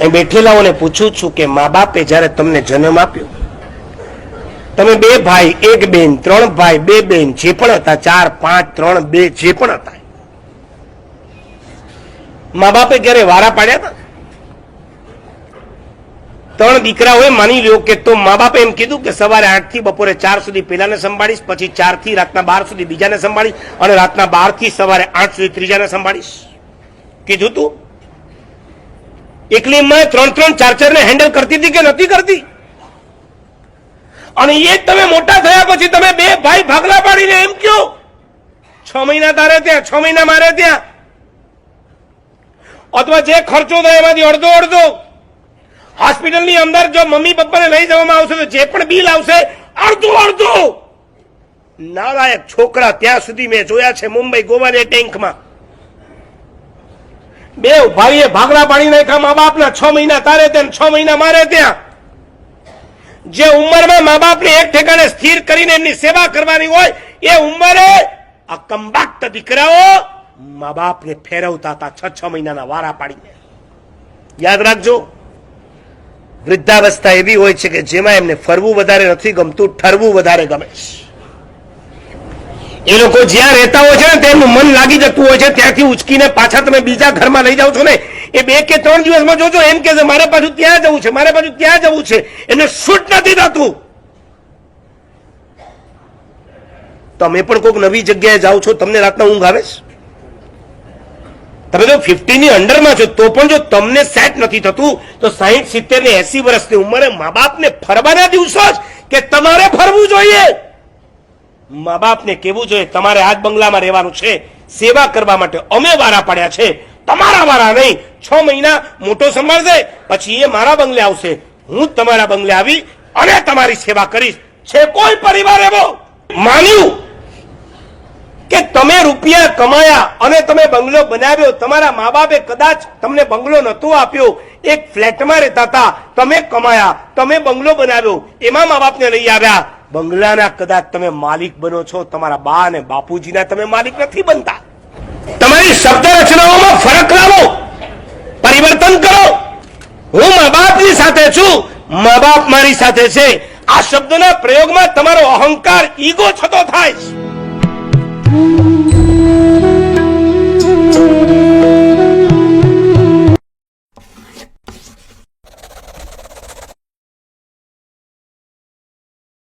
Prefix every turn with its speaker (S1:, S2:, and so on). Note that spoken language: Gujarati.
S1: એ બેઠેલાઓને પૂછું છું કે મા બાપે જ્યારે તમને જન્મ આપ્યો, તમે 2 ભાઈ 1 બેન, 3 ભાઈ 2 બેન જે પણ હતા, 4 5 3 2 જે પણ હતા, મા બાપે ક્યારે વારા પાડ્યા હતા? 3 દીકરા હોય માની લ્યો કે, તો મા બાપે એમ કીધું કે સવારે 8 થી બપોરે 4 સુધી પેલાને સંભાળીશ, પછી 4 થી રાતના 12 સુધી બીજાને સંભાળીશ, અને રાતના 12 થી સવારે 8 સુધી ત્રીજાને સંભાળીશ? કીધું તું? એકલી માં 3 4 ને હેન્ડલ કરતી હતી કે નથી કરતી? અને એ તમે મોટા થયા પછી તમે 2 ભાઈ ભાગલા પાડીને એમ કહો 6 મહિના તારે ત્યાં 6 મહિના મારે ત્યાં, અથવા જે ખર્ચો થાય એમાંથી અડધો હોસ્પિટલની અંદર જો મમ્મી પપ્પાને લઈ જવામાં આવશે તો જે પણ બિલ આવશે અડધું. નાલાયક છોકરા ત્યાં સુધી મેં જોયા છે મુંબઈ ગોવાને ટેન્કમાં. 2 ભાઈએ ભાગલા પાડી નાખ્યા મા બાપના. 6 મહિના તારે ત્યાં 6 મહિના મારે ત્યાં. જે ઉંમરમાં મા બાપને એક ઠેકાણે સ્થિર કરીને એમની સેવા કરવાની હોય એ ઉંમરે આ કંબાક્ત દીકરાઓ મા બાપને ફેરવતા હતા 6 મહિનાના વારા પાડીને. યાદ રાખજો, વૃદ્ધાવસ્થા એવી હોય છે કે જેમાં એમને ફરવું વધારે નથી ગમતું, ઠરવું વધારે ગમે છે. એ લોકો જ્યાં રહેતા હોય છે ને તેમનું મન લાગી જતું હોય છે, ત્યાંથી ઉચકીને પાછા તમે બીજા ઘરમાં લઈ જાઓ છો ને, એ 2 કે 3 દિવસમાં જોજો એમ કે મારે પાછું ત્યાં જવું છે, મારે પાછું ત્યાં જવું છે, એમને શૂટ નથી થતું. તમે પણ કોઈક નવી જગ્યાએ જાઓ છો, તમને રાતના ઊંઘ આવે છે? તમે જો 50 ની અંડરમાં છો તો પણ જો તમને સેટ નથી થતું તો 60 70 ને 80 વર્ષની ઉંમરે મા બાપને ફરવાના દિવસો જ કે તમારે ફરવું જોઈએ. મા બાપને કેવું જોઈએ તમારે આજ બંગલામાં રહેવાનું છે, સેવા કરવા માટે અમે વારા પાડ્યા છે, તમારા વારા નહીં. 6 મહિના મોટો સંભાળશે, પછી એ મારા બંગલે આવશે, હું તમારા બંગલે આવી અને તમારી સેવા કરીશ. છે કોઈ પરિવાર એવો માન્યું કે તમે રૂપિયા કમાયા અને તમે બંગલો બનાવ્યો? તમારા મા બાપે કદાચ તમને બંગલો નતો આપ્યો, એક ફ્લેટમાં રહેતા હતા, તમે કમાયા, તમે બંગલો બનાવ્યો, એમાં મા બાપને લઈ આવ્યા, બંગલાના કદાચ તમે માલિક બનો છો, તમારા બા અને બાપુજીના તમે માલિક નથી બનતા. તમારી શબ્દ રચનાઓમાં ફરક લાવો, પરિવર્તન કરો. હું મા બાપની સાથે છું, મા બાપ મારી સાથે છે, આ શબ્દના પ્રયોગમાં તમારો અહંકાર, ઈગો છતો થાય છે.